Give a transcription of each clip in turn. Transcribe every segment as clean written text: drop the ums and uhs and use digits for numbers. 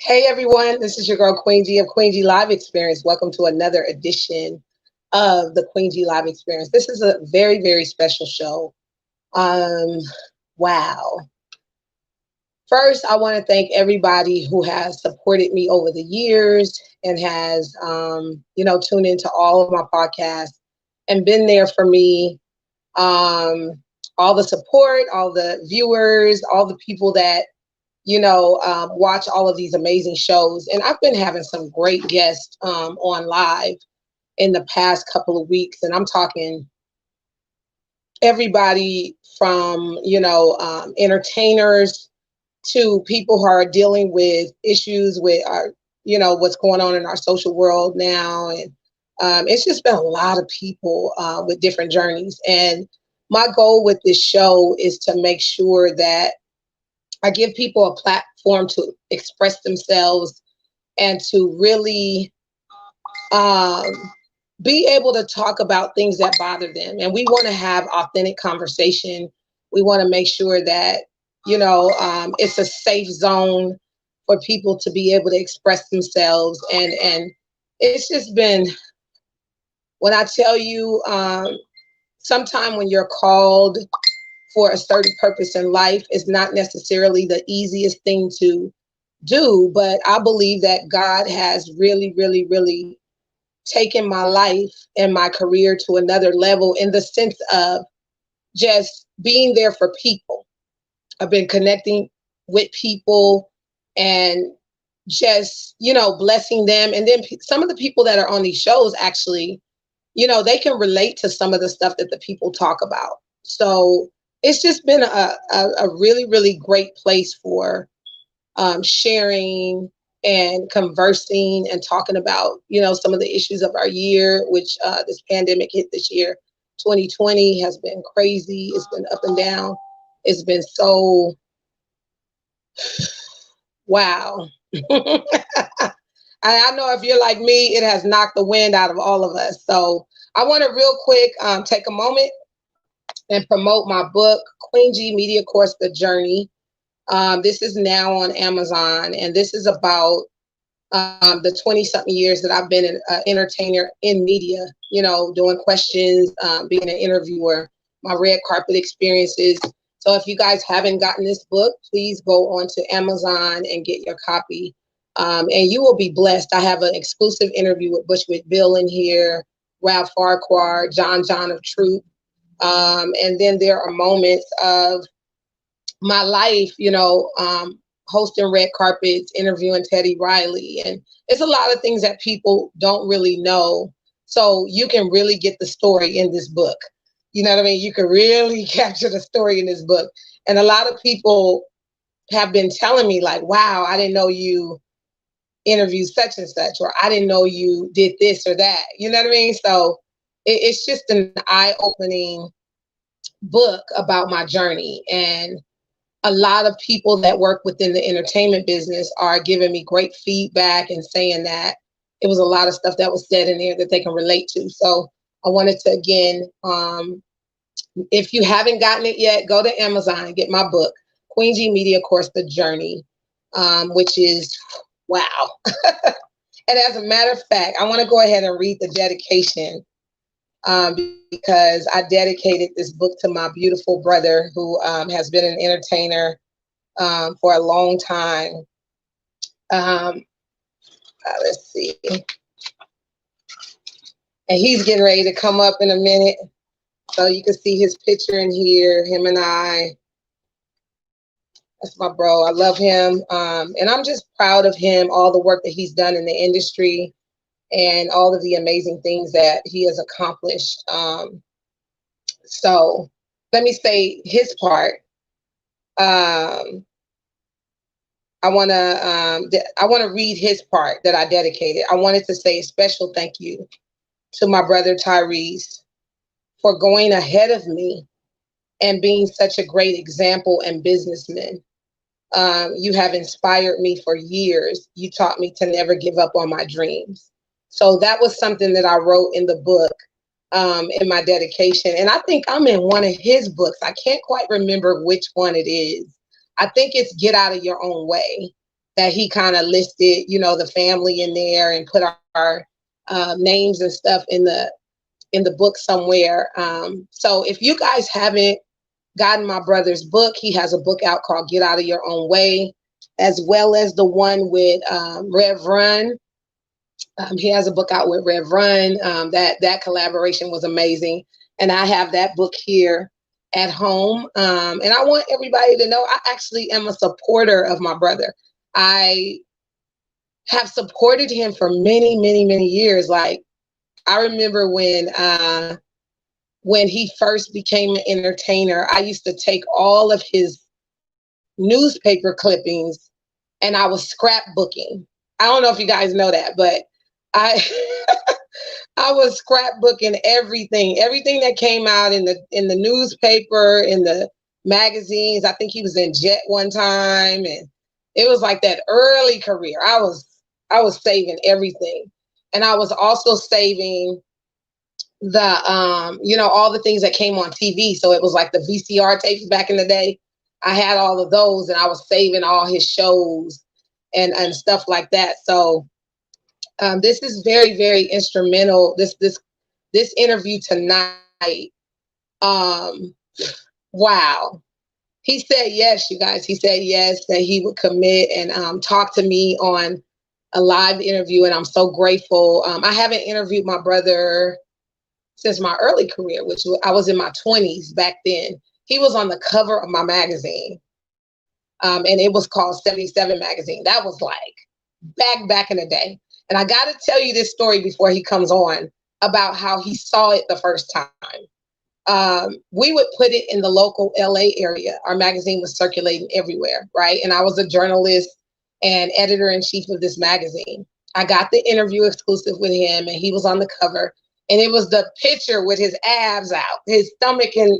Hey everyone, this is your girl Queen G of Queen G Live Experience. Welcome to another edition of the Queen G Live Experience. This is a very, very special show. Um, wow. First, I want to thank everybody who has supported me over the years and has, tuned into all of my podcasts and been there for me. All the support, all the viewers, all the people that watch all of these amazing shows. And I've been having some great guests on live in the past couple of weeks. And I'm talking everybody from, entertainers to people who are dealing with issues with our, what's going on in our social world now. And it's just been a lot of people with different journeys. And my goal with this show is to make sure that I give people a platform to express themselves and to really um, be able to talk about things that bother them. And we want to have authentic conversation. We want to make sure that, it's a safe zone for people to be able to express themselves. And it's just been, when I tell you, sometime when you're called for a certain purpose in life is not necessarily the easiest thing to do, but I believe that God has really, really, really taken my life and my career to another level in the sense of just being there for people. I've been connecting with people and just, blessing them. And then some of the people that are on these shows actually, they can relate to some of the stuff that the people talk about. So it's just been a really, really great place for sharing and conversing and talking about, some of the issues of our year, which this pandemic hit this year. 2020 has been crazy. It's been up and down. It's been so, wow. I know if you're like me, it has knocked the wind out of all of us. So I want to real quick take a moment and promote my book, Queen G Media Course, The Journey. This is now on Amazon, and this is about the 20-something years that I've been an entertainer in media, doing questions, being an interviewer, my red carpet experiences. So if you guys haven't gotten this book, please go on to Amazon and get your copy. And you will be blessed. I have an exclusive interview with Bushwick Bill in here, Ralph Farquhar, John of Truth. And then there are moments of my life, hosting red carpets, interviewing Teddy Riley. And it's a lot of things that people don't really know. So you can really get the story in this book. You know what I mean? You can really capture the story in this book. And a lot of people have been telling me like, wow, I didn't know you interviewed such and such, or I didn't know you did this or that. You know what I mean? So it's just an eye-opening book about my journey. And a lot of people that work within the entertainment business are giving me great feedback and saying that it was a lot of stuff that was said in there that they can relate to. So I wanted to, again, if you haven't gotten it yet, go to Amazon and get my book, Queen G Media Course, The Journey, which is, wow. And as a matter of fact, I want to go ahead and read the dedication because I dedicated this book to my beautiful brother who has been an entertainer for a long time. Let's see. And he's getting ready to come up in a minute. So you can see his picture in here, him and I. That's my bro. I love him. And I'm just proud of him, all the work that he's done in the industry and all of the amazing things that he has accomplished. So let me say his part. I want to read his part that I dedicated. I wanted to say a special thank you to my brother Tyrese for going ahead of me and being such a great example and businessman. You have inspired me for years. You taught me to never give up on my dreams. So that was something that I wrote in the book, in my dedication. And I think I'm in one of his books. I can't quite remember which one it is. I think it's Get Out of Your Own Way. that he kind of listed, you know, the family in there and put our names and stuff in the book somewhere. So if you guys haven't gotten my brother's book, he has a book out called Get Out of Your Own Way, as well as the one with Rev Run. He has a book out with Rev Run. That collaboration was amazing. And I have that book here at home. And I want everybody to know I actually am a supporter of my brother. I have supported him for many, many, many years. Like, I remember when he first became an entertainer, I used to take all of his newspaper clippings and I was scrapbooking. I don't know if you guys know that, but I I was scrapbooking everything that came out in the newspaper, in the magazines. I think he was in Jet one time, and it was like that early career. I was saving everything, and I was also saving the you know, all the things that came on TV. So it was like the VCR tapes back in the day. I had all of those, and I was saving all his shows and stuff like that. So this is very, very instrumental. This interview tonight. Um, wow. He said yes, you guys. He said yes, that he would commit and talk to me on a live interview, and I'm so grateful. I haven't interviewed my brother since my early career, which I was in my 20s back then. He was on the cover of my magazine, and it was called 77 Magazine. That was like back in the day. And I got to tell you this story before he comes on about how he saw it the first time. We would put it in the local LA area. Our magazine was circulating everywhere, right? And I was a journalist and editor in chief of this magazine. I got the interview exclusive with him, and he was on the cover. And it was the picture with his abs out, his stomach, and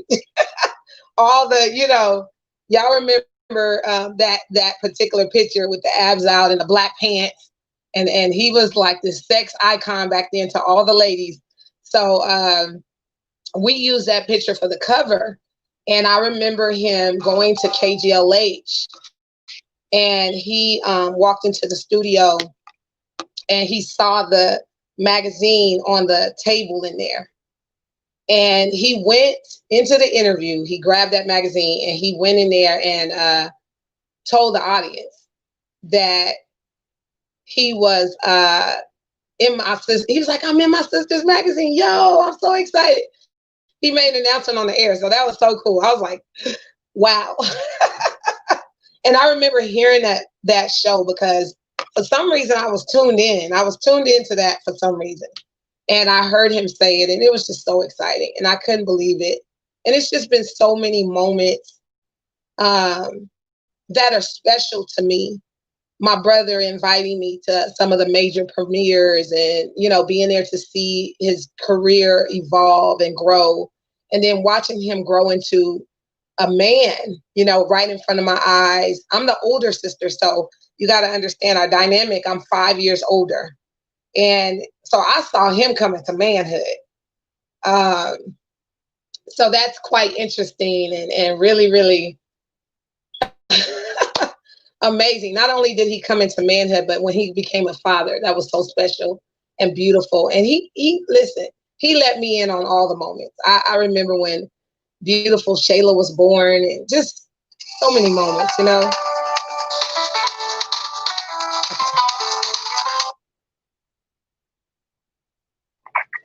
all the, you know, y'all remember that particular picture with the abs out and the black pants. And he was like this sex icon back then to all the ladies. So we used that picture for the cover. And I remember him going to KGLH, and he walked into the studio and he saw the magazine on the table in there. And he went into the interview, he grabbed that magazine and he went in there and told the audience that he was in my sister. He was like, I'm in my sister's magazine. Yo, I'm so excited. He made an announcement on the air. So that was so cool. I was like, wow. And I remember hearing that show because for some reason I was tuned in. I was tuned into that for some reason. And I heard him say it, and it was just so exciting. And I couldn't believe it. And it's just been so many moments that are special to me. My brother inviting me to some of the major premieres and, you know, being there to see his career evolve and grow. And then watching him grow into a man, you know, right in front of my eyes. I'm the older sister, so you got to understand our dynamic. I'm 5 years older. And so I saw him come into manhood. So that's quite interesting and really, really amazing. Not only did he come into manhood, but when he became a father, that was so special and beautiful. And he listen, he let me in on all the moments. I remember when beautiful Shayla was born, and just so many moments, you know.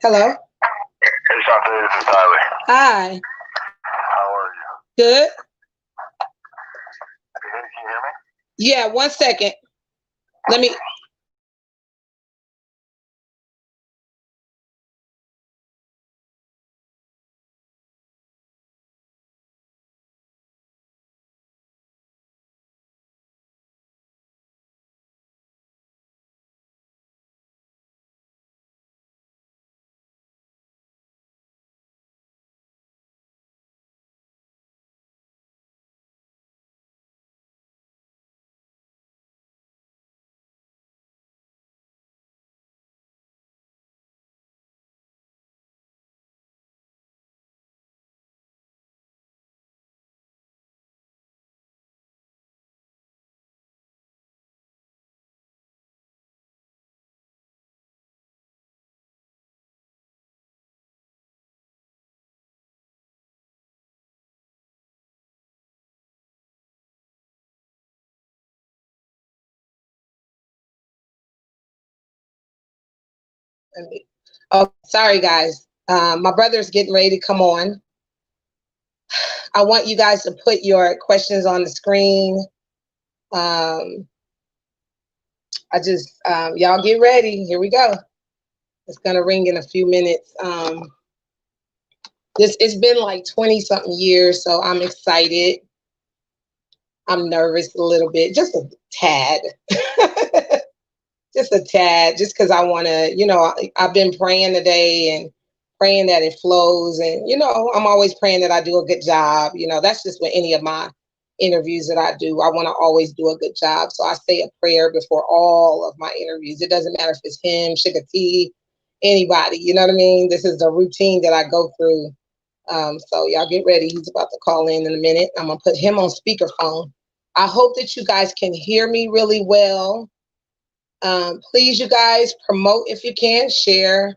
Hello. Hey, Shante, this is Tyler. Hi. How are you? Good. Can you hear me? Yeah, 1 second. Let me Oh, sorry, guys. My brother's getting ready to come on. I want you guys to put your questions on the screen. Y'all get ready. Here we go. It's gonna ring in a few minutes. It's been like 20 something years, so I'm excited. I'm nervous a little bit, just a tad. Just a tad, just because I want to, I've been praying today and praying that it flows. And, I'm always praying that I do a good job. That's just with any of my interviews that I do. I want to always do a good job. So I say a prayer before all of my interviews. It doesn't matter if it's him, Sugar T, anybody. You know what I mean? This is the routine that I go through. So y'all get ready. He's about to call in a minute. I'm going to put him on speakerphone. I hope that you guys can hear me really well. Please, you guys, promote if you can, share.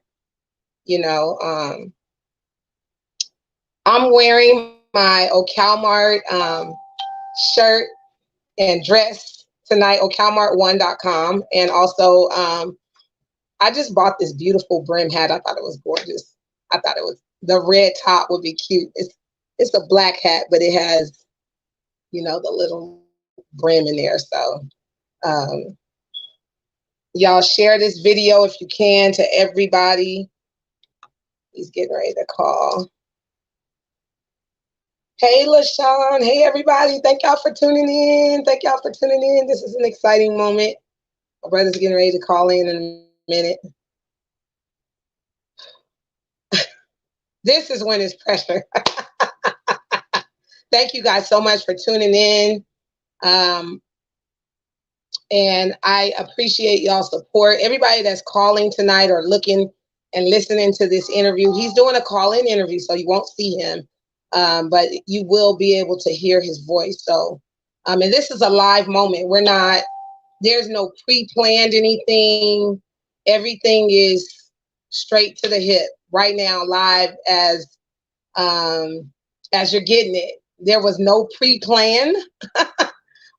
I'm wearing my Ocalmart shirt and dress tonight, ocalmart1.com. And also, I just bought this beautiful brim hat. I thought it was gorgeous. I thought the red top would be cute. It's a black hat, but it has, the little brim in there. So, y'all share this video if you can to everybody. He's getting ready to call. Hey, LaShawn. Hey, everybody. Thank y'all for tuning in. This is an exciting moment. My brother's getting ready to call in a minute. This is when it's pressure. Thank you guys so much for tuning in. And I appreciate y'all's support. Everybody that's calling tonight or looking and listening to this interview, he's doing a call-in interview, so you won't see him, but you will be able to hear his voice. So, and this is a live moment. There's no pre-planned anything. Everything is straight to the hip right now, live as you're getting it. There was no pre-plan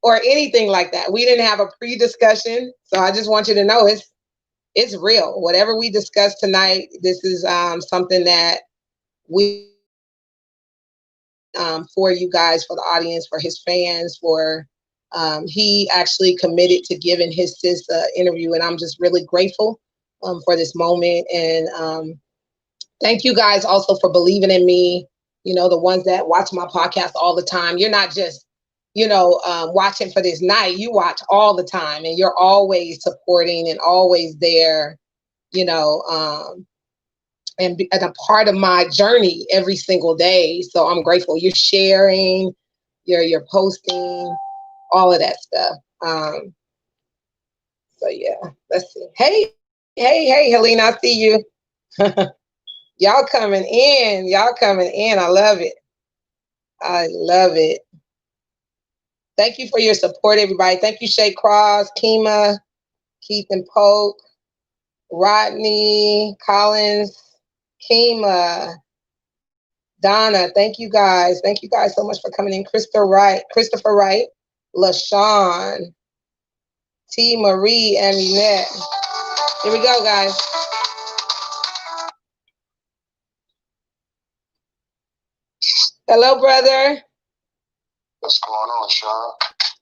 or anything like that. We didn't have a pre-discussion. So I just want you to know it's real. Whatever we discuss tonight, this is something that we for you guys, for the audience, for his fans, he actually committed to giving his sis an interview, and I'm just really grateful for this moment. And thank you guys also for believing in me. The ones that watch my podcast all the time. You're not just watching for this night. You watch all the time, and you're always supporting and always there, and a part of my journey every single day. So I'm grateful. You're sharing, you're posting, all of that stuff. So yeah, let's see. Hey, Helena, I see you. Y'all coming in. I love it. Thank you for your support, everybody. Thank you, Shay Cross, Kima, Keith and Polk, Rodney, Collins, Kima, Donna. Thank you guys. Thank you guys so much for coming in. Christopher Wright, LaShawn, T. Marie, and Minette. Here we go, guys. Hello, brother. What's going on, Sean?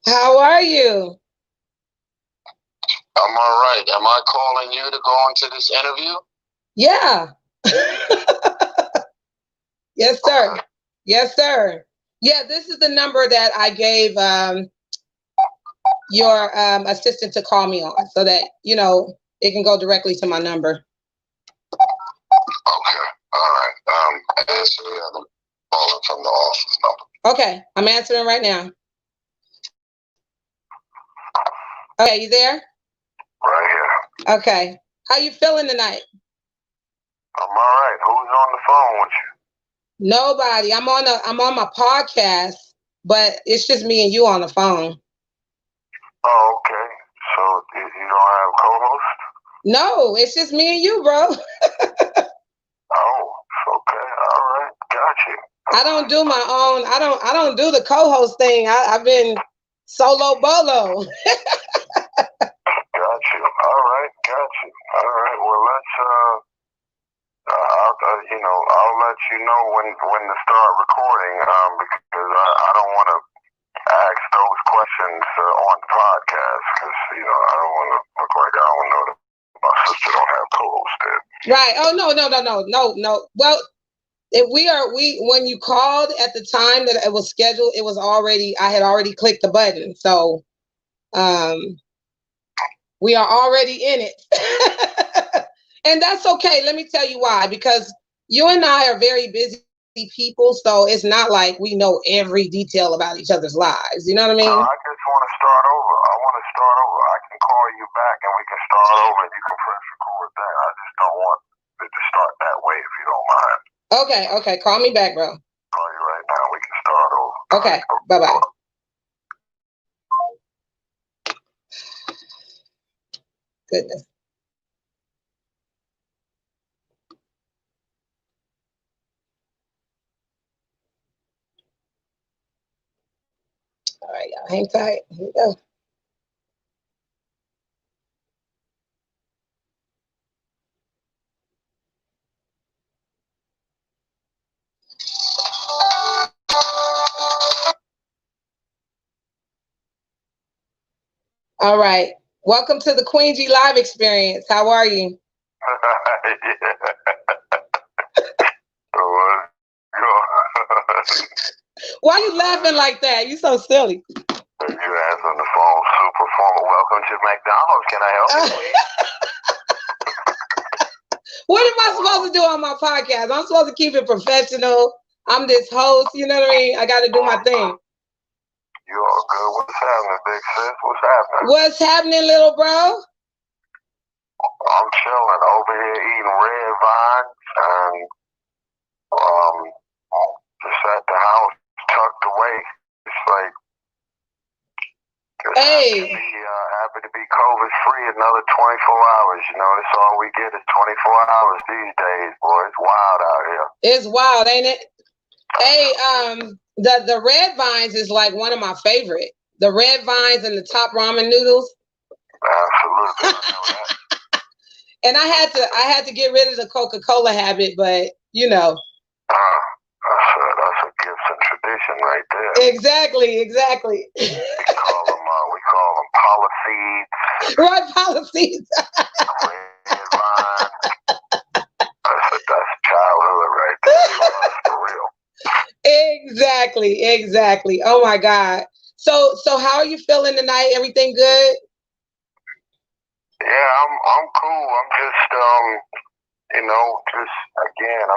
How are you? I'm all right. Am I calling you to go into this interview? Yeah. Yes, sir. Okay. Yes, sir. Yeah, this is the number that I gave your assistant to call me on, so that it can go directly to my number. Okay. All right. Answer the other calling from the office number. Okay, I'm answering right now. Okay, you there? Right here. Okay. How you feeling tonight? I'm all right. Who's on the phone with you? Nobody. I'm on my podcast, but it's just me and you on the phone. Oh, okay. So you don't have co-host? No, it's just me and you, bro. Oh, okay. All right. Got you. I don't do my own. I don't do the co-host thing. I've been solo bolo. Got you. All right. Got you. All right. Well, let's. I'll let you know when to start recording. Because I don't want to ask those questions on the podcast because I don't want to look like I don't know that my sister don't have co-hosted. Right. Oh no. Well, if when you called at the time that it was scheduled, I had already clicked the button. So we are already in it. And that's okay. Let me tell you why. Because you and I are very busy people, so it's not like we know every detail about each other's lives. You know what I mean? No, I just want to start over. I can call you back and we can start over and you can press record there. I just don't want it to start that way if you don't mind. Okay. Call me back, bro. Call you right now. We can start over. Okay. Bye-bye. Goodness. All right, y'all. Hang tight. Here we go. All right. Welcome to the Queen G Live experience. How are you? Why are you laughing like that? You so silly. You answer on the phone, super formal. Welcome to McDonald's. Can I help you? What am I supposed to do on my podcast? I'm supposed to keep it professional. I'm this host. You know what I mean? I got to do my thing. You all good? What's happening, big sis? What's happening? What's happening, little bro? I'm chilling over here eating red vines and just at the house, tucked away. It's like, happy to be COVID free another 24 hours. That's all we get is 24 hours these days, boy. It's wild out here. It's wild, ain't it? Hey, the red vines is like one of my favorite. The red vines and the top ramen noodles. Absolutely. And I had to get rid of the Coca-Cola habit, but that's a Gibson tradition right there. Exactly. We call them policies. Right, policies. Red vine. That's childhood right there. For real. Exactly. Oh my God. So how are you feeling tonight? Everything good? Yeah, I'm cool. I'm just again,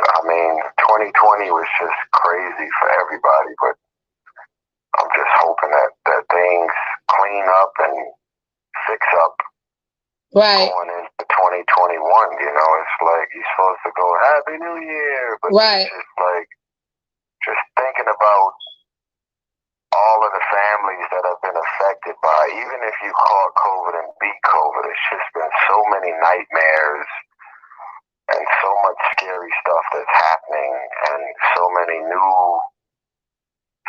I mean, 2020 was just crazy for everybody, but I'm just hoping that things clean up and fix up. Right. Going into 2021, it's like you're supposed to go Happy New Year, but right. It's just like just thinking about all of the families that have been affected by, even if you caught COVID and beat COVID, it's just been so many nightmares and so much scary stuff that's happening and so many new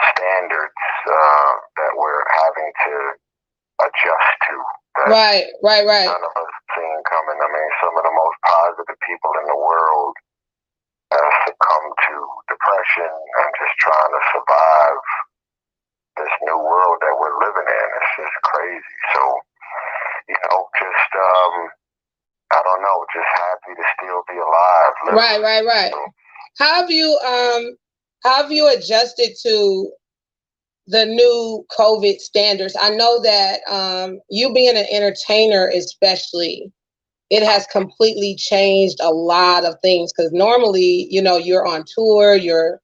standards that we're having to adjust to. Right. None of us seen coming. I mean, some of the most positive people in the world have succumbed to depression and just trying to survive this new world that we're living in. It's just crazy. So, I don't know, just happy to still be alive. Right. So, how have you adjusted to the new COVID standards? I know that you being an entertainer, especially, it has completely changed a lot of things. Because normally, you're on tour, you're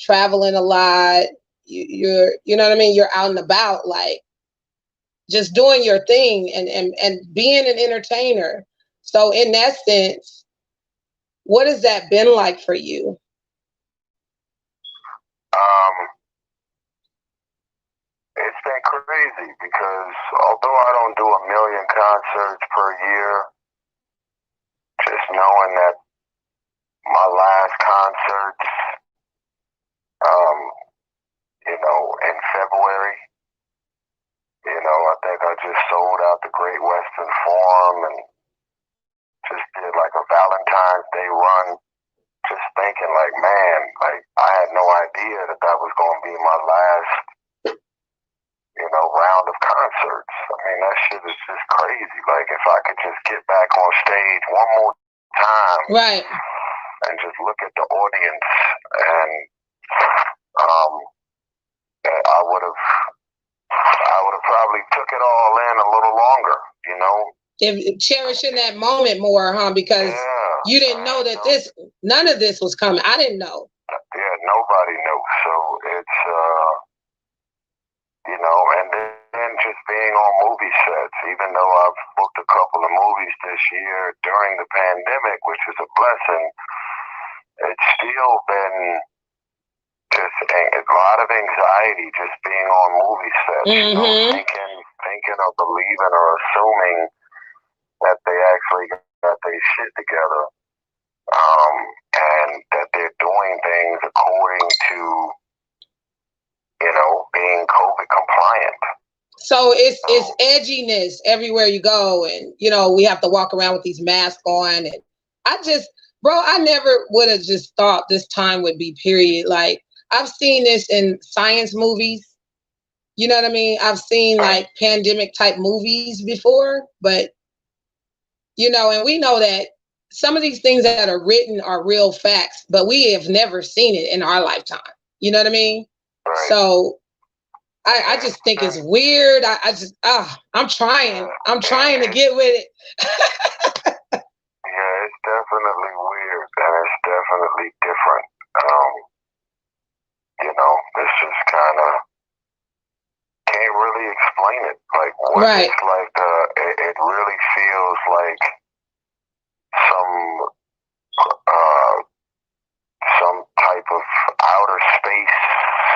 traveling a lot, you're, you know what I mean? You're out and about, like just doing your thing and being an entertainer. So in that sense, what has that been like for you? Um, it's been crazy because although I don't do a million concerts per year, just knowing that my last concerts, um, in February, I think I just sold out the Great Western Forum and just did like a Valentine's Day run, just thinking like, man, like I had no idea that was going to be my last, round of concerts. I mean, that shit is just crazy. Like if I could just get back on stage one more time, right, and just look at the audience, and I would have probably took it all in a little longer, If cherishing that moment more, huh? Because you didn't know that none of this was coming. I didn't know. Yeah, nobody knew. So it's, and then just being on movie sets, even though I've booked a couple of movies this year during the pandemic, which is a blessing, it's still been just a lot of anxiety just being on movie sets, thinking or believing or assuming that they actually got their shit together, and that they're doing things according to, being COVID compliant. So it's edginess everywhere you go, and we have to walk around with these masks on, and I never would have just thought this time would be period. Like I've seen this in science movies, you know what I mean? I've seen like pandemic type movies before, but and we know that some of these things that are written are real facts, but we have never seen it in our lifetime. You know what I mean? Right. So I just think it's weird. I'm trying to get with it. Yeah, it's definitely weird and it's definitely different. It's just kind of can't really explain it. Like what right. it's like. It really feels like some type of outer space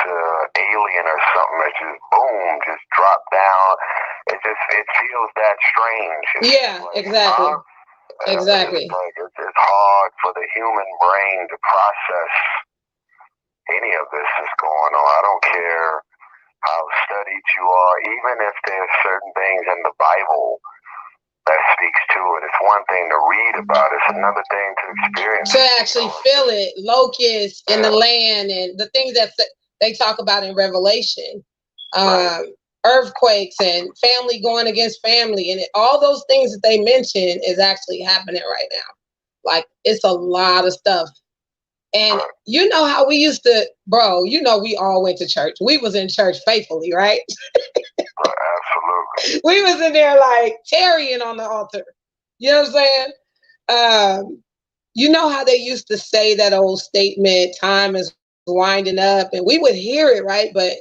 alien or something that just boom, just dropped down. It feels that strange. Exactly. Exactly. It's hard for the human brain to process any of this is going on. I don't care how studied you are, even if there's certain things in the Bible that speaks to it. It's one thing to read about it. It's another thing to experience. To actually feel it. Locusts in the land and the things that they talk about in Revelation. Earthquakes and family going against family. And all those things that they mention is actually happening right now. Like, it's a lot of stuff. And you know how we used to, bro, we all went to church. We was in church faithfully, right? Absolutely. We was in there like tarrying on the altar. You know what I'm saying? You know how they used to say that old statement, time is winding up, and we would hear it, right? But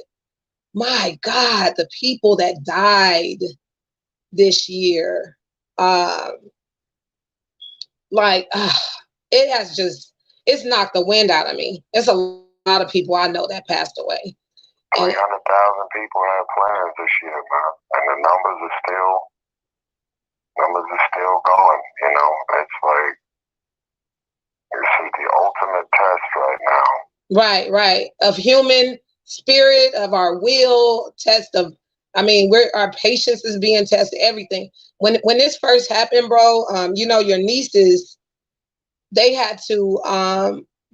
my God, the people that died this year, it's knocked the wind out of me. It's a lot of people I know that passed away. 300,000 people had plans this year, man, and the numbers are still going. It's like this is the ultimate test right now. Right. Of human spirit, of our will, test of. Our patience is being tested. Everything. When this first happened, bro, your nieces, they had to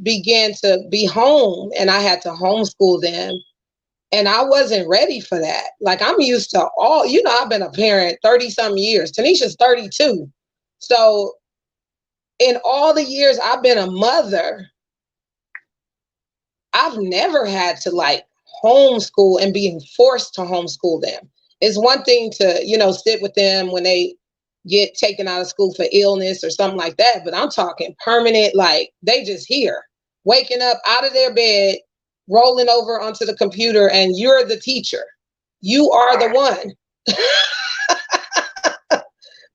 begin to be home, and I had to homeschool them. And I wasn't ready for that. Like, I'm used to I've been a parent 30-some years. Tanisha's 32. So in all the years I've been a mother, I've never had to like homeschool and being forced to homeschool them. It's one thing to, sit with them when they get taken out of school for illness or something like that. But I'm talking permanent, like they just here, waking up out of their bed, rolling over onto the computer, and you're the teacher. You are the one.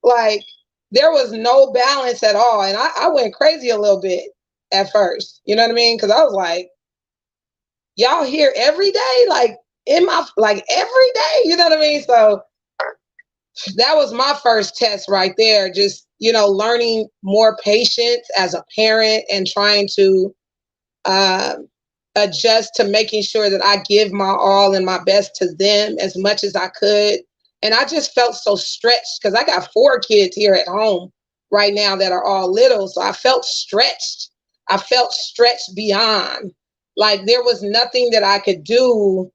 Like, there was no balance at all. And I went crazy a little bit at first. You know what I mean? Because I was like, y'all here every day, like in my, like every day, you know what I mean? So that was my first test right there. Just, learning more patience as a parent and trying to adjust to making sure that I give my all and my best to them as much as I could. And I just felt so stretched because I got 4 kids here at home right now that are all little. So I felt stretched. I felt stretched beyond. Like there was nothing that I could do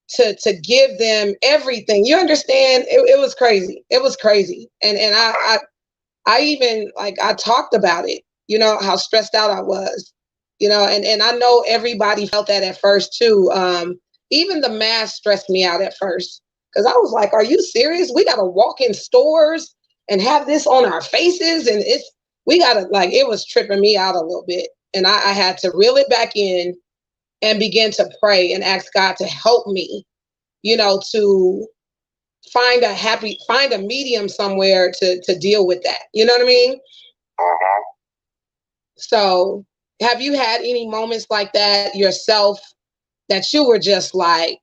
to give them everything. You understand? It was crazy. It was crazy. And I even, like, I talked about it, how stressed out I was, and I know everybody felt that at first too. Even the mask stressed me out at first because I was like, are you serious? We got to walk in stores and have this on our faces. And we got to, like, it was tripping me out a little bit. And I had to reel it back in and begin to pray and ask God to help me, to find a medium somewhere to deal with that. You know what I mean? Uh-huh. So have you had any moments like that yourself that you were just like,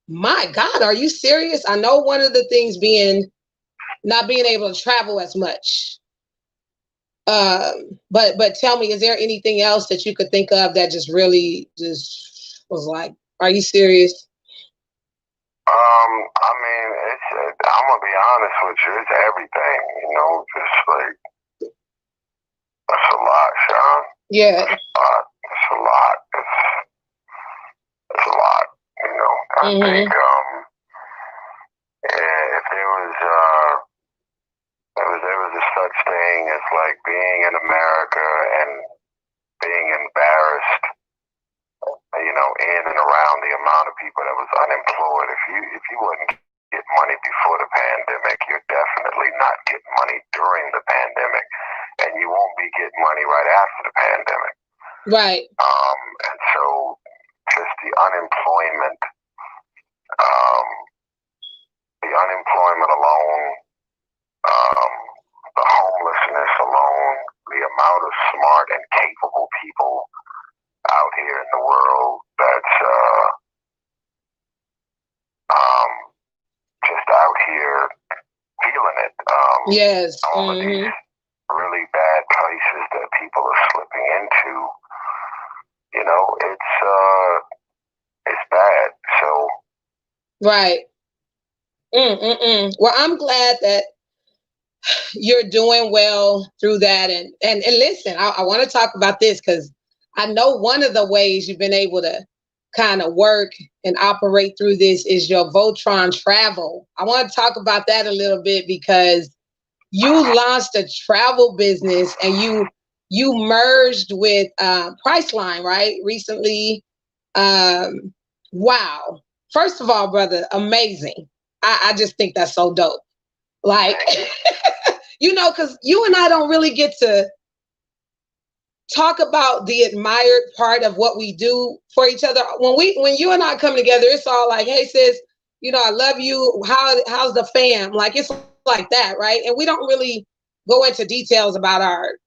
my God, are you serious? I know one of the things being not being able to travel as much. But tell me, is there anything else that you could think of that just really just was like, are you serious? I mean, I'm gonna be honest with you. It's everything, just like it's a lot, Sean. Yeah. It's a lot. It's a lot. I think if there was a such thing as like being in America and being embarrassed, in and around the amount of people that was unemployed. If you wouldn't get money before the pandemic, you're definitely not getting money during the pandemic, and you won't be getting money right after the pandemic. Right. And so just the unemployment alone, the homelessness alone, the amount of smart and capable people out here in the world that's just out here feeling it. Yes. All of these really bad places that people are slipping into, it's bad. So right. Well, I'm glad that you're doing well through that. And listen, I want to talk about this because I know one of the ways you've been able to kind of work and operate through this is your Voltron travel. I want to talk about that a little bit because you launched a travel business and you merged with Priceline, right? Recently. Wow. First of all, brother, amazing. I just think that's so dope. Like, because you and I don't really get to talk about the admired part of what we do for each other. When you and I come together, it's all like, hey sis, I love you. How's the fam? Like it's like that, right? And we don't really go into details about our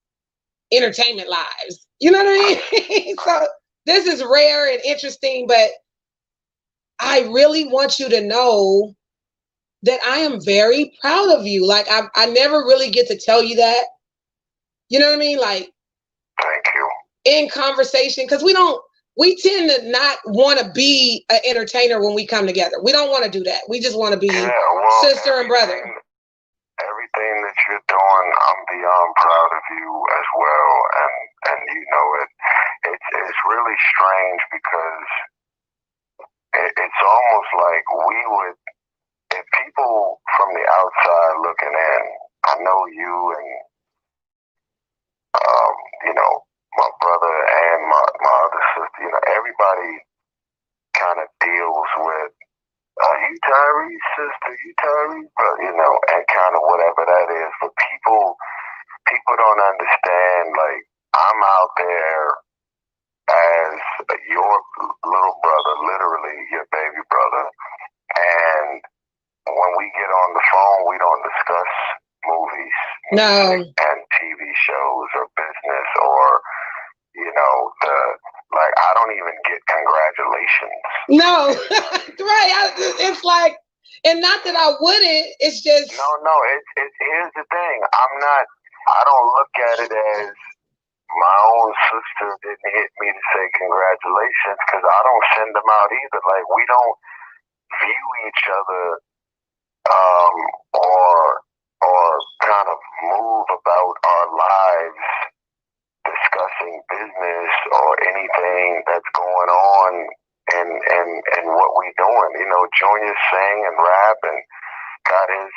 entertainment lives. You know what I mean? So this is rare and interesting, but I really want you to know that I am very proud of you. Like I never really get to tell you that. You know what I mean? Like, thank you. In conversation, because we tend to not want to be an entertainer when we come together. We don't want to do that. We just want to be sister and brother. Everything that you're doing, I'm beyond proud of you as well, and it's really strange because it's almost like we would, if people from the outside looking in, I know you and my brother and my other sister, everybody kind of deals with, you Tyrese, sister, you Tyrese, but and kind of whatever that is. But people don't understand, like, I'm out there as your little brother, literally your baby brother, and when we get on the phone, we don't discuss movies, music, and TV shows or business or, I don't even get congratulations vibrations. No, right. It's like, and not that I wouldn't, it's just. No, here's the thing. I don't look at it as my own sister didn't hit me to say congratulations, because I don't send them out either. Like, we don't view each other or kind of move about our lives discussing business or anything that's going on and what we doing. You know, Junior sang and rap and got his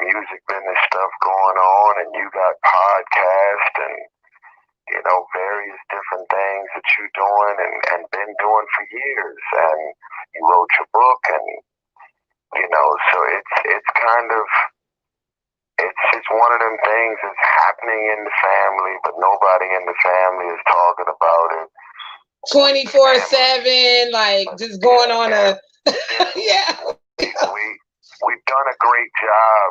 music business stuff going on, and you got podcast and, you know, various different things that you're doing and been doing for years. And you wrote your book, and, you know, so it's kind of, it's just one of them things that's happening in the family, but nobody in the family is talking about it 24/7, like just going on a yeah. We've done a great job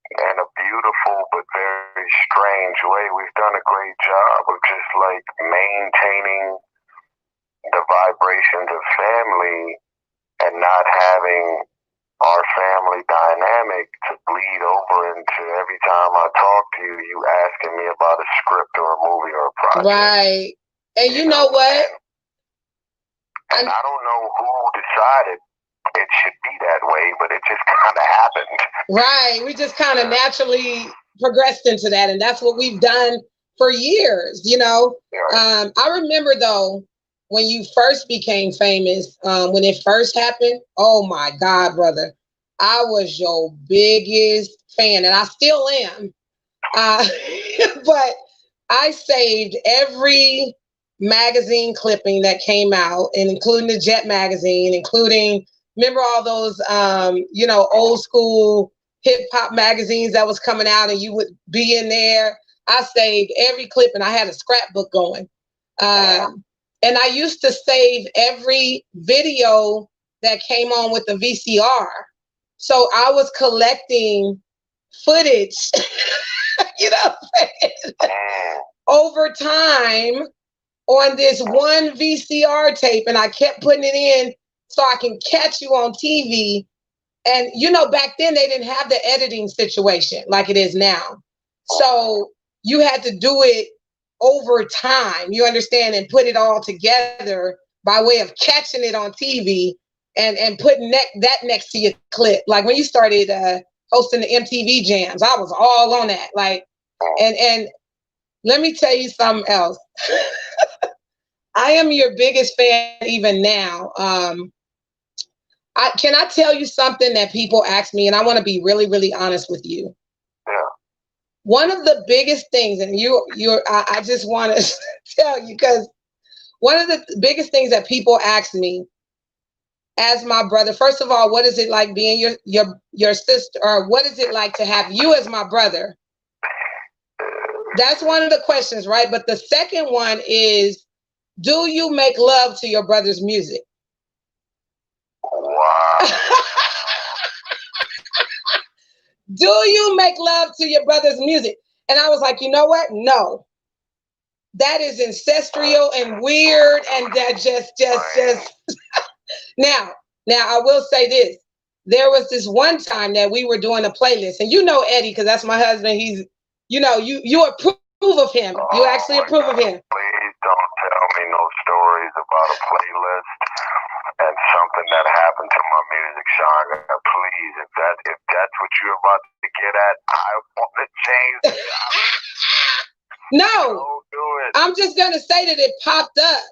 in a beautiful but very strange way. We've done a great job of just like maintaining the vibrations of family and not having our family dynamic to bleed over into every time I talk to you, you asking me about a script or a movie or a project. Right. And you know what? And I don't know who decided it should be that way, but it just kind of happened. Right. We just kind of naturally progressed into that. And that's what we've done for years, you know. Yeah. I remember, though, when you first became famous, when it first happened, oh, my God, brother. I was your biggest fan, and I still am. But I saved every magazine clipping that came out, and including the Jet magazine, including, remember all those, you know, old school hip hop magazines that was coming out, and you would be in there. I saved every clip, and I had a scrapbook going. And I used to save every video that came on with the VCR. So I was collecting footage, you know what I'm saying? Over time on this one VCR tape, and I kept putting it in so I can catch you on TV. And, you know, back then they didn't have the editing situation like it is now. So you had to do it over time, you understand, and put it all together by way of catching it on TV and putting that next to your clip. Like when you started hosting the MTV jams, I was all on that. Like, and let me tell you something else. I am your biggest fan even now. Can I tell you something that people ask me, and I want to be really, really honest with you. Yeah. One of the biggest things, and I just want to tell you, because one of the biggest things that people ask me as my brother, first of all, what is it like being your sister, or what is it like to have you as my brother? That's one of the questions, right? But the second one is, do you make love to your brother's music? Wow. Do you make love to your brother's music? And I was like, you know what? No. That is ancestral and weird, and that just Now I will say this. There was this one time that we were doing a playlist, and you know Eddie, because that's my husband. He's, you know, you approve of him. You actually approve of him. Please don't tell me no stories about a playlist and something that happened to my music, Sean. Please, if that's what you're about to get at, I want to change it. No, Don't do it. I'm just gonna say that it popped up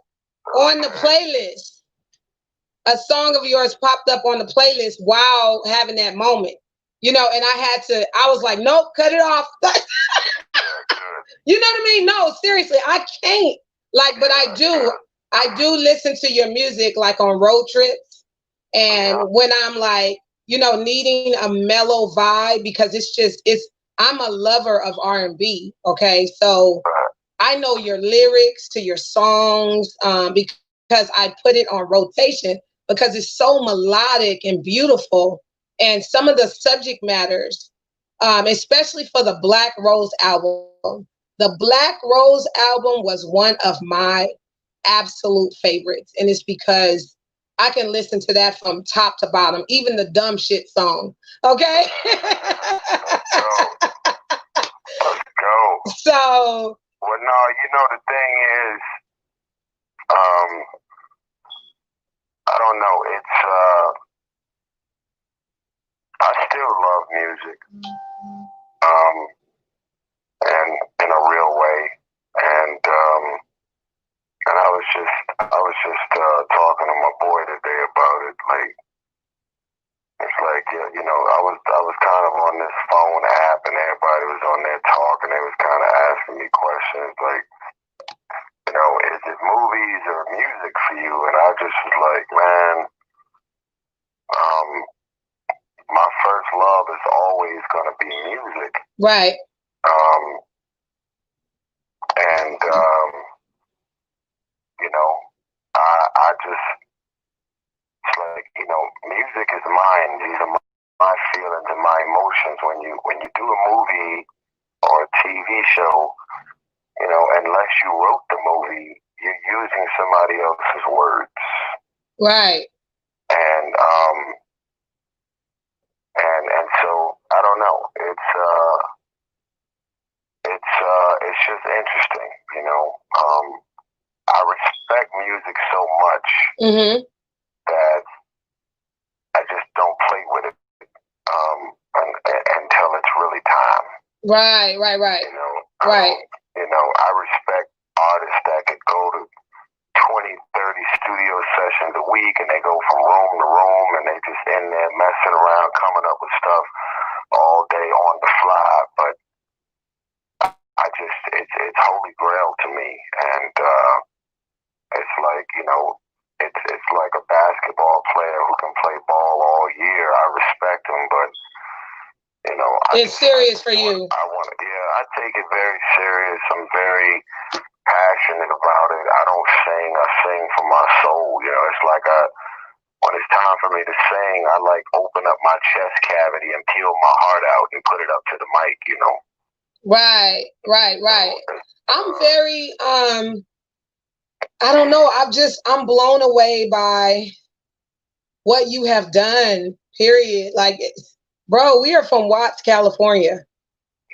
on the playlist. A song of yours popped up on the playlist while having that moment, you know, and I was like, nope, cut it off. You know what I mean? No, seriously, I can't. Like, but I do listen to your music like on road trips, and when I'm like, you know, needing a mellow vibe, because I'm a lover of R&B. Okay, so I know your lyrics to your songs because I put it on rotation because it's so melodic and beautiful, and some of the subject matters, especially for the Black Rose album. The Black Rose album was one of my absolute favorites. And it's because I can listen to that from top to bottom, even the dumb shit song. Okay. Let's go. So. Well, no, the thing is, I don't know. It's, I still love music, and in a real way. And I was just talking to my boy today about it. Like, it's like, I was kind of on this phone app, and everybody was on there talking. They was kind of asking me questions like, is it movies or music for you? And I just was like, man, my first love is always going to be music. Right. And, I just, it's like, music is mine. These are my feelings and my emotions. When you do a movie or a TV show, unless you wrote the movie, you're using somebody else's words. Right. And so I don't know. It's just interesting, I respect music so much that I just don't play with it until it's really time. Right. Right. I respect artists that could go to 20, 30 studio sessions a week, and they go from room to room, and they just in there messing around, coming up with stuff all day on the fly. But it's holy grail to me, and it's like, it's like a basketball player who can play ball all year. I respect him, but it's serious for you. I take it very serious. I'm very passionate about it. I don't sing. I sing for my soul. It's like when it's time for me to sing, I like open up my chest cavity and peel my heart out and put it up to the mic. Right. I'm very I don't know. I'm blown away by what you have done. Period. Like, bro, we are from Watts, California.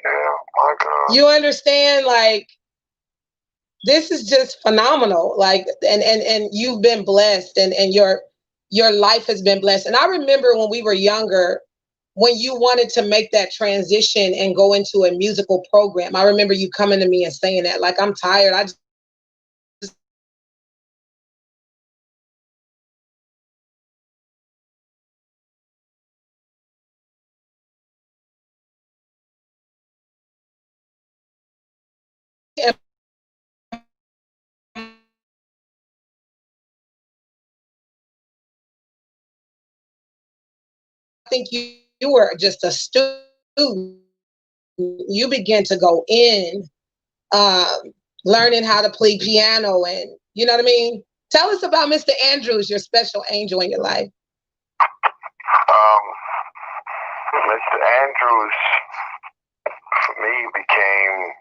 Yeah, my God. You understand? Like, this is just phenomenal. Like, and you've been blessed, and your life has been blessed. And I remember when we were younger, when you wanted to make that transition and go into a musical program. I remember you coming to me and saying that, like, I'm tired. I think you were just a student. You began to go in, learning how to play piano, and you know what I mean? Tell us about Mr. Andrews, your special angel in your life. Mr. Andrews, for me, became,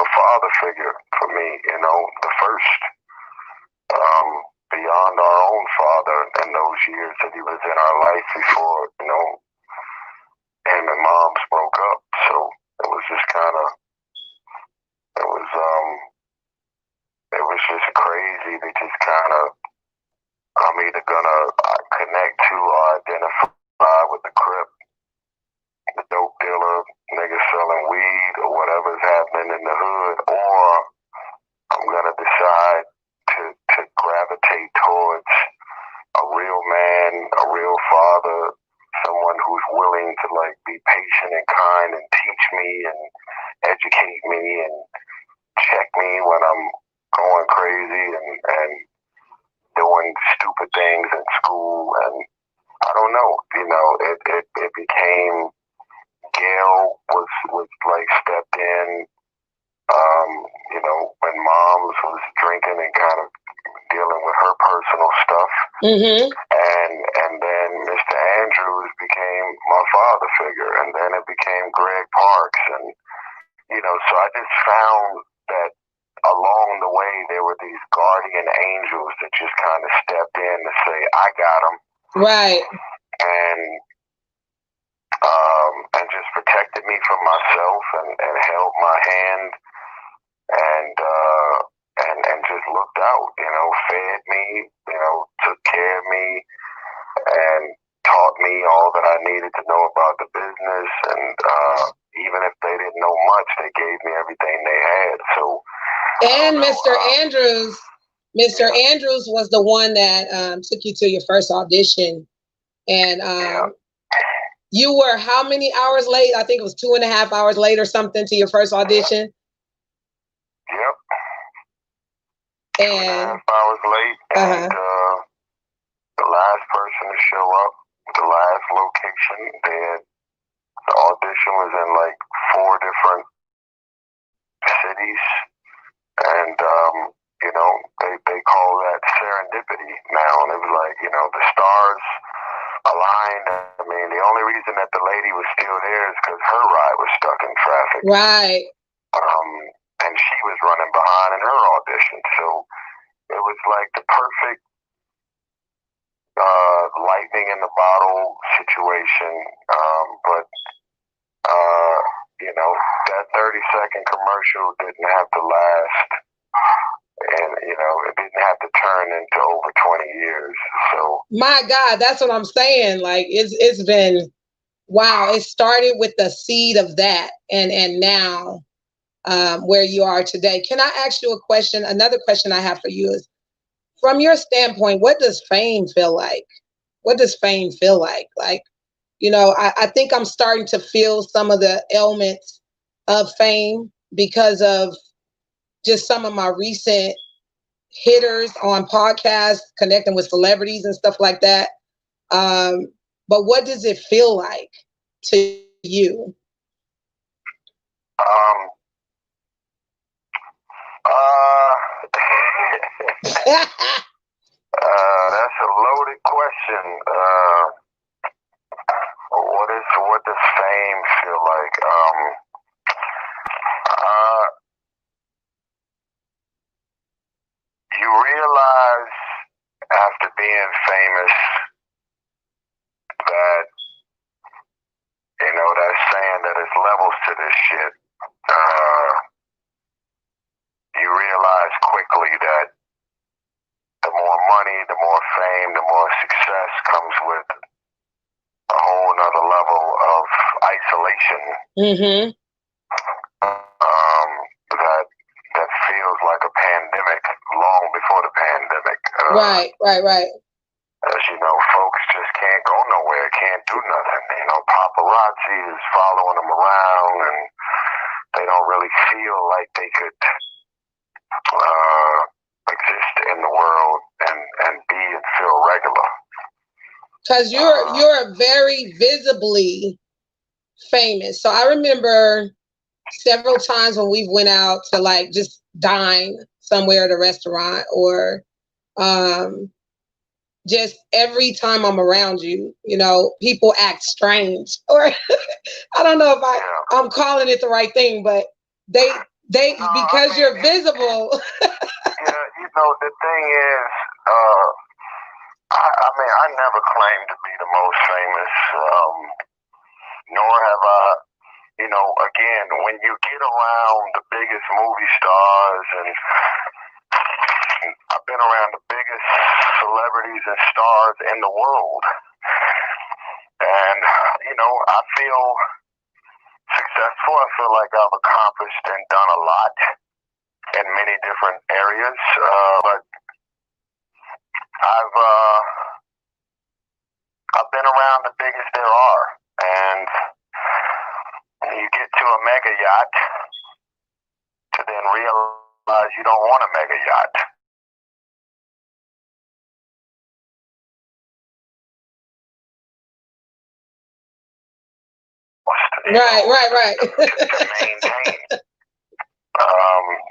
a father figure for me, the first, beyond our own father in those years that he was in our life before, him and moms broke up. So it was just kind of, it was just crazy to just kind of, I'm either gonna connect to or identify with the Crip, the dope dealer, niggas selling weed, or whatever's happening in the hood, or I'm gonna decide to gravitate towards a real man, a real father, someone who's willing to like be patient and kind and teach me and educate me and check me when I'm going crazy and doing stupid things in school. And I don't know, it became, Gail was like stepped in, when moms was drinking and kind of dealing with her personal stuff. And then Mr. Andrews became my father figure, and then it became Greg Parks, and so I just found that along the way there there were these guardian angels that just kind of stepped in to say, I got them. Right. And just protected me from myself and held my hand and just looked out, fed me, took care of me and taught me all that I needed to know about the business. And even if they didn't know much, they gave me everything they had. So, and Mr. Andrews was the one that took you to your first audition. And you were how many hours late? I think it was 2.5 hours late or something to your first audition. Yep. And 2.5 hours late. And the last person to show up, the last location, the audition was in like 4 different cities. And, they call that serendipity now. And it was like, the stars aligned. I mean, the only reason that the lady was still there is because her ride was stuck in traffic. Right. And she was running behind in her audition. So it was like the perfect lightning in the bottle situation. But that 30-second commercial didn't have to last. And, it didn't have to turn into over 20 years. So my God, that's what I'm saying. Like it's been, wow. It started with the seed of that. And now where you are today. Can I ask you a question? Another question I have for you is, from your standpoint, what does fame feel like? What does fame feel like? Like, I think I'm starting to feel some of the ailments of fame because of just some of my recent hitters on podcasts, connecting with celebrities and stuff like that. But what does it feel like to you? That's a loaded question. What does fame feel like? You realize after being famous that, that saying that it's levels to this shit. You realize quickly that the more money, the more fame, the more success comes with a whole nother level of isolation. Mm-hmm. That feels like a pandemic long before the pandemic. Right. As you know, folks just can't go nowhere, can't do nothing. Paparazzi is following them around, and they don't really feel like they could exist in the world and be and feel regular. Because you're very visibly famous. So I remember several times when we went out to like just dine somewhere at a restaurant, or just every time I'm around you, people act strange, or I don't know if I'm calling it the right thing, but they because you're visible. The thing is, I never claimed to be the most famous, nor have I. Again, when you get around the biggest movie stars, and I've been around the biggest celebrities and stars in the world, and I feel successful. I feel like I've accomplished and done a lot in many different areas, but I've been around the biggest there are, and you get to a mega yacht to then realize you don't want a mega yacht. Right. To maintain.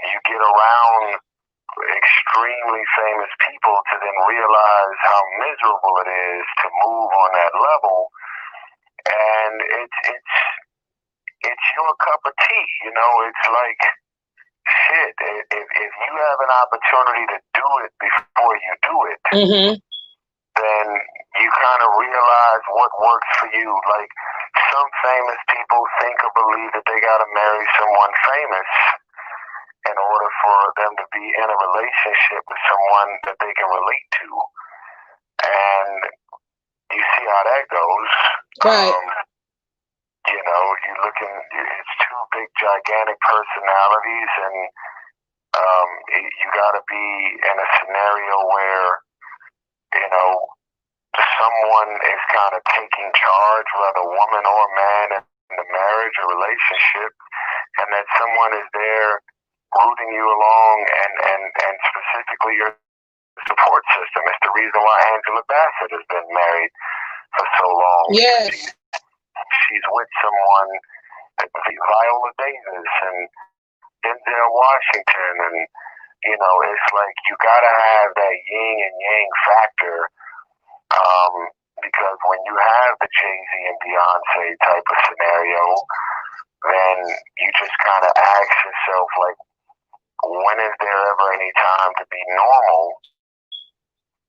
You get around extremely famous people to then realize how miserable it is to move on that level, and it's your cup of tea. It's like shit. If you have an opportunity to do it before you do it, then you kind of realize what works for you. Like, some famous people think or believe that they got to marry someone famous in order for them to be in a relationship with someone that they can relate to. And you see how that goes. Right. You know, it's two big, gigantic personalities, and you got to be in a scenario where, you know, someone is kind of taking charge, whether woman or man, in the marriage or relationship, and that someone is there rooting you along and specifically your support system. It's the reason why Angela Bassett has been married for so long. Yes. She's with someone, Viola Davis and Denzel Washington, and you know, it's like you gotta have that yin and yang factor, because when you have the Jay-Z and Beyonce type of scenario, then you just kind of ask yourself, like, when is there ever any time to be normal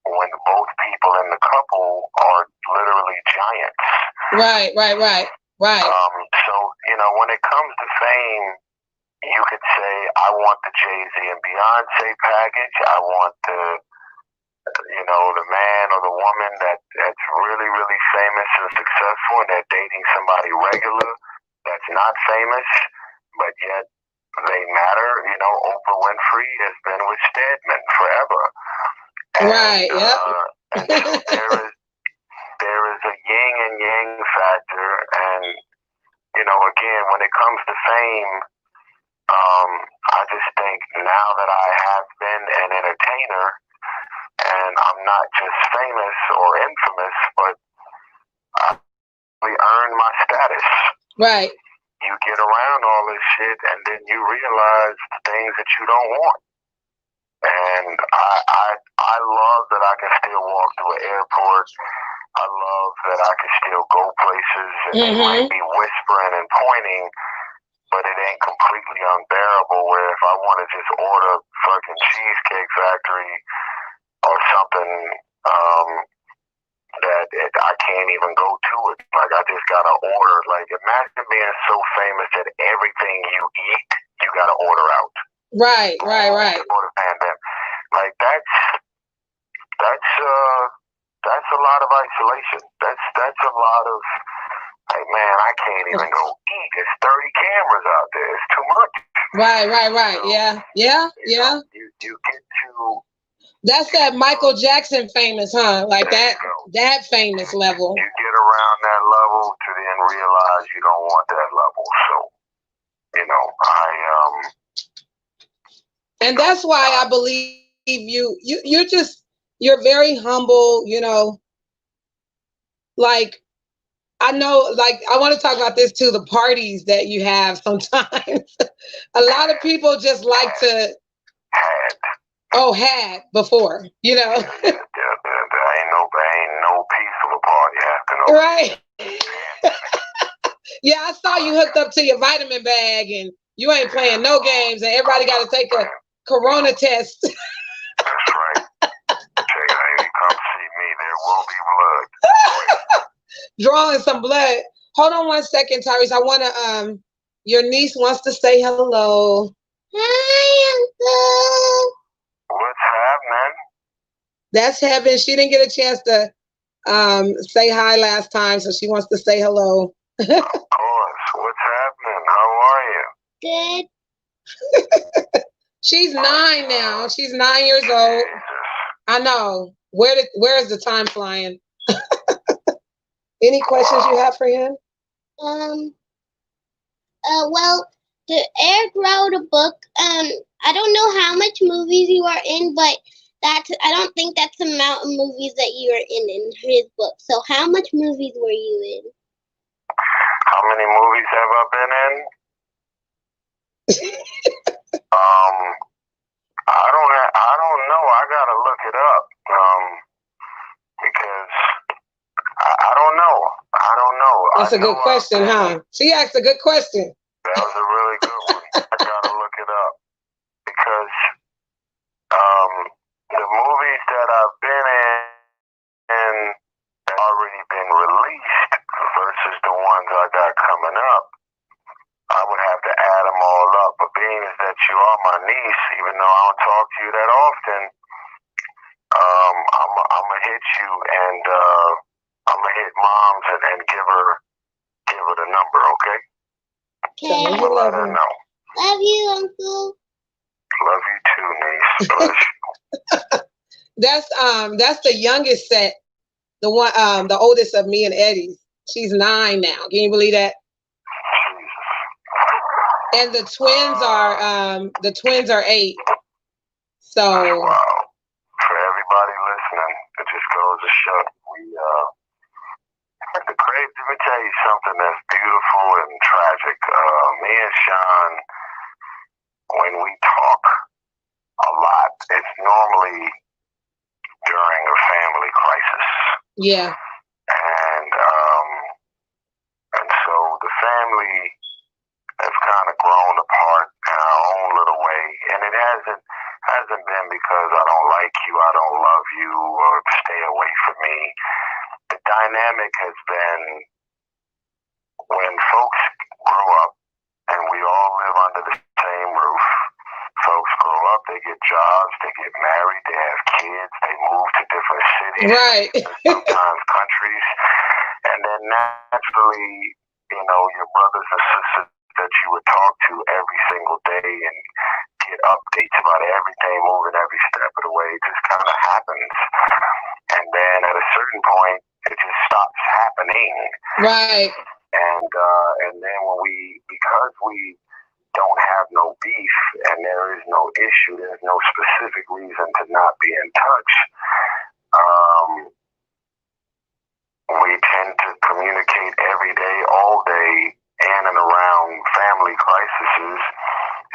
when both people in the couple are literally giants? Right. So, you know, when it comes to fame, you could say, I want the Jay-Z and Beyonce package. I want the man or the woman that's really, really famous and successful, and they're dating somebody regular that's not famous, but yet they matter. You know, Oprah Winfrey has been with Stedman forever. Right, yep. And so there is a yin and yang factor, and, you know, again, when it comes to fame, I just think now that I have been an entertainer, and I'm not just famous or infamous, but I really earned my status. Right. You get around all this shit, and then you realize the things that you don't want. And I love that I can still walk through an airport. I love that I can still go places, and they might be whispering and pointing, but it ain't completely unbearable where if I want to just order fucking Cheesecake Factory or something, that I can't even go to it. Like, I just gotta order. Like, imagine being so famous that everything you eat, you gotta order out. Right. Before the pandemic. Like, that's a lot of isolation. That's a lot of, like, man, I can't even go eat. There's 30 cameras out there. It's too much. Right. So, Yeah. You get to. That's that Michael Jackson famous, huh? Like that famous level. You get around that level to then realize you don't want that level. So, you know, and that's why I believe you're very humble, you know. Like, I know, like, I want to talk about this too, the parties that you have sometimes. A lot of people just like to had before, you know. There ain't no peace of a party after no. Right. Yeah, I saw you hooked up to your vitamin bag, and you ain't playing no games, and everybody got to take a corona test. That's right. Hey, come see me. There will be blood. Drawing some blood. Hold on one second, Tyrese. I want to, your niece wants to say hello. Hi, Uncle. What's happening? That's Heaven. She didn't get a chance to say hi last time, so she wants to say hello. Of course. What's happening? How are you? Good. She's 9 now. She's 9 years old. I know. Where is the time flying? Any questions you have for him? Well, Eric wrote a book. I don't know how much movies you are in, but I don't think that's the amount of movies that you are in his book. So how much movies were you in? How many movies have I been in? I don't know. I gotta look it up. Because I don't know. That's a good question, huh? She asked a good question. That was a really good one. I gotta look it up. that I've been in have already been released versus the ones I got coming up, I would have to add them all up. But being is that you are my niece, even though I don't talk to you that often, I'm gonna hit you and I'm gonna hit moms and give her the number, okay? Okay. I'm gonna let her know. Love you, Uncle. Love you too, niece. Bless you. That's the youngest set. The one, the oldest of me and Eddie's. She's 9 now. Can you believe that? And the twins are 8. So. Wow. For everybody listening, it just goes to show the crazy. Let me tell you something that's beautiful and tragic. Me and Sean, when we talk a lot, it's normally during a family crisis. Yeah. And so the family has kind of grown apart in our own little way, and it hasn't been because I don't like you, I don't love you, or stay away from me. The dynamic has been when folks grow up and we all live under the same roof. Folks grow up, they get jobs, they get married, they have kids, they move to different cities, right. sometimes countries, and then naturally, your brothers and sisters that you would talk to every single day and get updates about everything moving every step of the way just kind of happens. And then at a certain point, it just stops happening. Right. And then because we don't have no beef and there is no issue, there's no specific reason to not be in touch. We tend to communicate every day, all day, in and around family crises.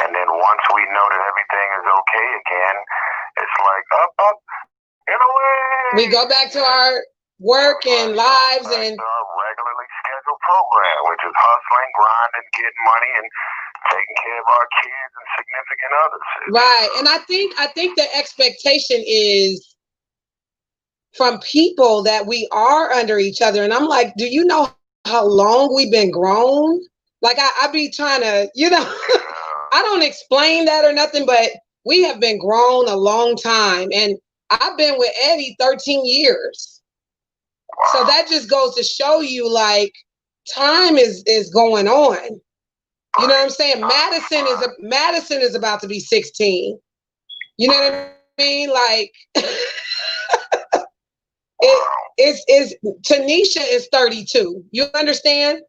And then once we know that everything is okay again, it's like up, and away. We go back to our work and lives and our regularly scheduled program, which is hustling, grinding, getting money, and taking care of our kids and significant others. Right. And I think the expectation is from people that we are under each other. And I'm like, do you know how long we've been grown? Like I be trying to, I don't explain that or nothing, but we have been grown a long time. And I've been with Eddie 13 years. So that just goes to show you, like, time is going on. You know what I'm saying? Madison is about to be 16. You know what I mean? Like, it's Tanisha is 32. You understand?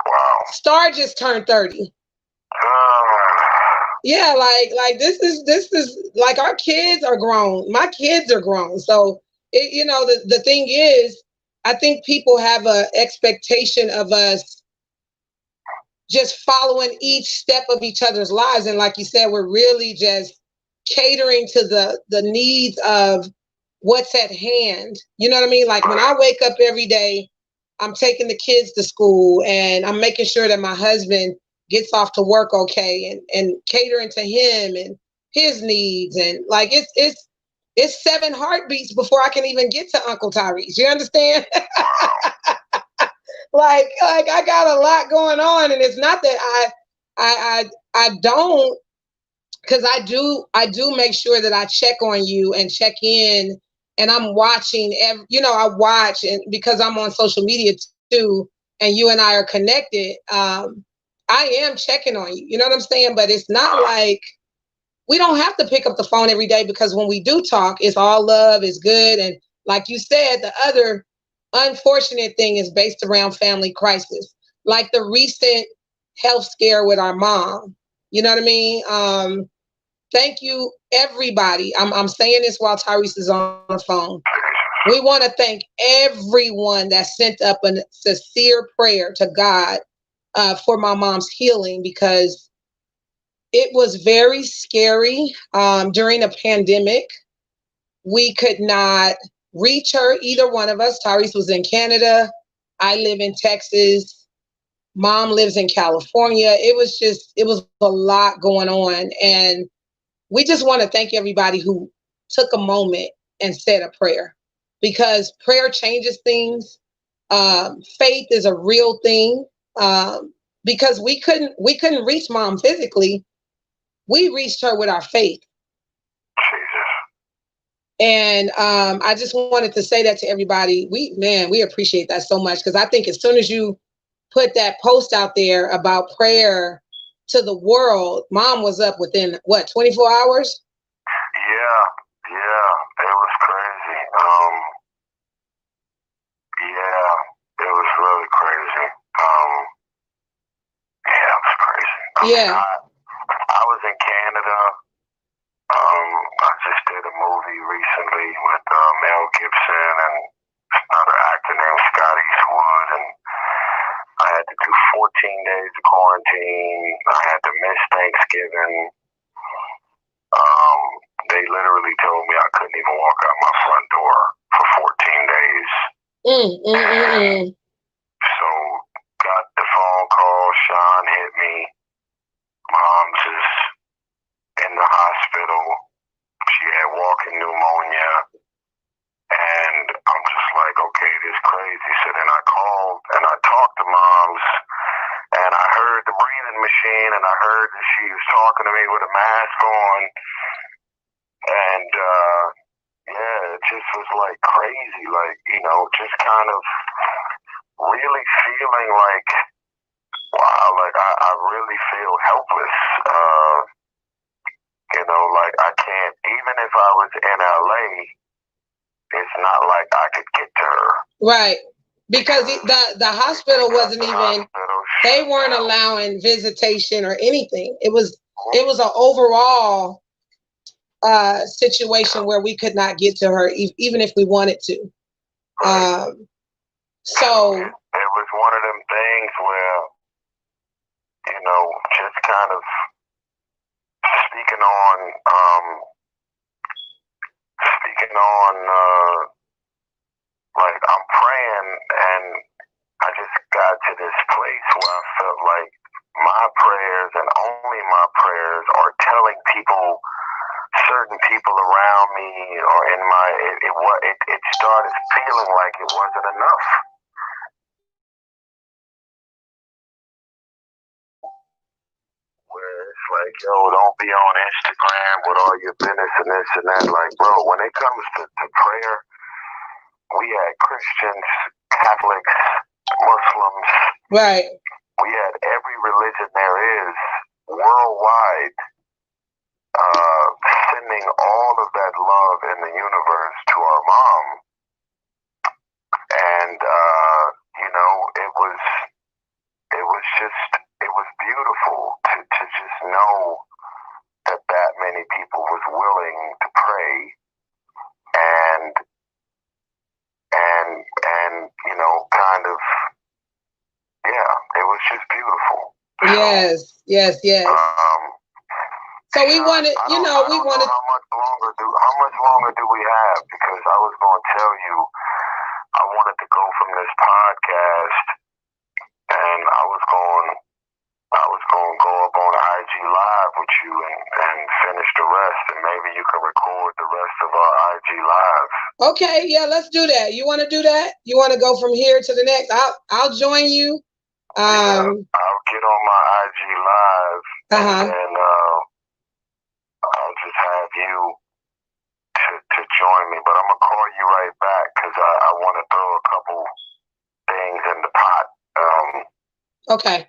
Wow. Star just turned 30. Yeah, like this is like our kids are grown. My kids are grown. So the thing is, I think people have a expectation of us just following each step of each other's lives. And like you said, we're really just catering to the needs of what's at hand. You know what I mean? Like when I wake up every day, I'm taking the kids to school and I'm making sure that my husband gets off to work okay and catering to him and his needs. And like it's 7 heartbeats before I can even get to Uncle Tyrese. You understand? like I got a lot going on, and it's not that I don't, because I do make sure that I check on you and check in, and I'm watching I watch, and because I'm on social media too, and you and I are connected, I am checking on you. You know what I'm saying? But it's not like we don't have to pick up the phone every day, because when we do talk, it's all love, it's good. And like you said, the other unfortunate thing is based around family crisis, like the recent health scare with our mom. You know what I mean? Thank you, everybody. I'm saying this while Tyrese is on the phone. We want to thank everyone that sent up a sincere prayer to God for my mom's healing, because it was very scary during a pandemic. We could not reach her, either one of us. Tyrese was in Canada. I live in Texas. Mom lives in California. It was a lot going on. And we just want to thank everybody who took a moment and said a prayer, because prayer changes things. Faith is a real thing. Because we couldn't reach mom physically. We reached her with our faith. And I just wanted to say that to everybody. We appreciate that so much, because I think as soon as you put that post out there about prayer to the world, mom was up within what, 24 hours? Yeah, it was crazy. It was really crazy. It was crazy. Yeah. I was in Canada. I just did a movie recently with Mel Gibson and another actor named Scott Eastwood, and I had to do 14 days of quarantine. I had to miss Thanksgiving. They literally told me I couldn't even walk out my front door for 14 days. So got the phone call. Sean hit me. Mom's is in the hospital. She had walking pneumonia. And I'm just like, okay, this is crazy. So then I called and I talked to Mom's, and I heard the breathing machine, and I heard that she was talking to me with a mask on. And it just was like crazy, like, just kind of really feeling like, wow, like I really feel helpless. Like I can't, even if I was in LA, it's not like I could get to her. Right. Because the hospital wasn't even, they weren't allowing visitation or anything. It was an overall situation where we could not get to her, even if we wanted to. So it was one of them things where, just kind of speaking on like I'm praying, and I just got to this place where I felt like my prayers and only my prayers are telling people, certain people around me or in my, it started feeling like it wasn't enough. Where it's like, yo, don't be on Instagram with all your business and this and that. Like, bro, when it comes to prayer, we had Christians, Catholics, Muslims. Right. We had every religion there is worldwide sending all of that love in the universe to our mom. And, it was beautiful to just know that many people was willing to pray and kind of, it was just beautiful. Yes. So we wanted, we wanted. How much longer do we have? Because I was going to tell you, I wanted to go from this podcast, and I was going to go up on IG Live with you and finish the rest, and maybe you can record the rest of our IG Live. Okay, yeah, let's do that. You want to do that? You want to go from here to the next? I'll join you. I'll get on my IG Live, and then I'll just have you to join me. But I'm gonna call you right back because I want to throw a couple things in the pot. Okay.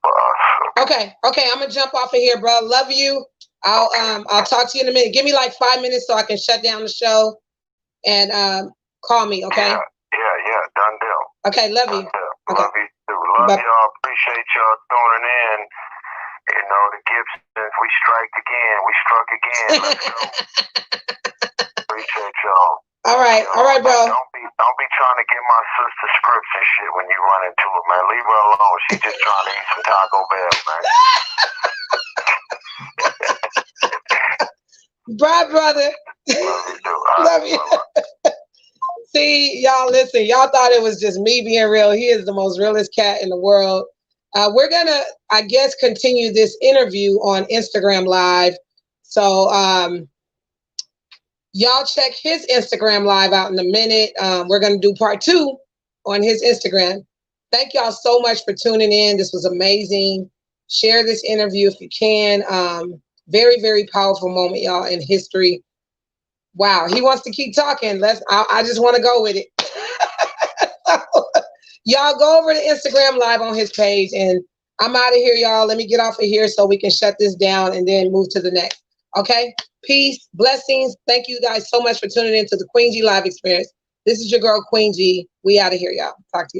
For us. Okay. I'm gonna jump off of here, bro. Love you. I'll talk to you in a minute. Give me like 5 minutes so I can shut down the show and call me. Okay. Yeah. Done deal. Okay. Love you. Okay. Love you too. Love y'all. Appreciate y'all tuning in. The Gibsons, we strike again. We struck again. Let's go. Appreciate y'all. All right, bro. Don't be trying to get my sister scripts and shit when you run into her, man. Leave her alone. She's just trying to eat some Taco Bell, man. Bye, brother. Love you too. Love you. See, y'all, listen. Y'all thought it was just me being real. He is the most realest cat in the world. We're gonna, I guess, continue this interview on Instagram Live. So Y'all check his Instagram live out in a minute. We're going to do part 2 on his Instagram. Thank y'all so much for tuning in. This was amazing. Share this interview if you can. Very, very powerful moment, y'all, in history. Wow, he wants to keep talking. I just want to go with it. Y'all go over to Instagram live on his page, and I'm out of here, y'all. Let me get off of here so we can shut this down and then move to the next. Okay? Peace, blessings. Thank you guys so much for tuning in to the Queen G Live Experience. This is your girl, Queen G. We out of here, y'all. Talk to you later.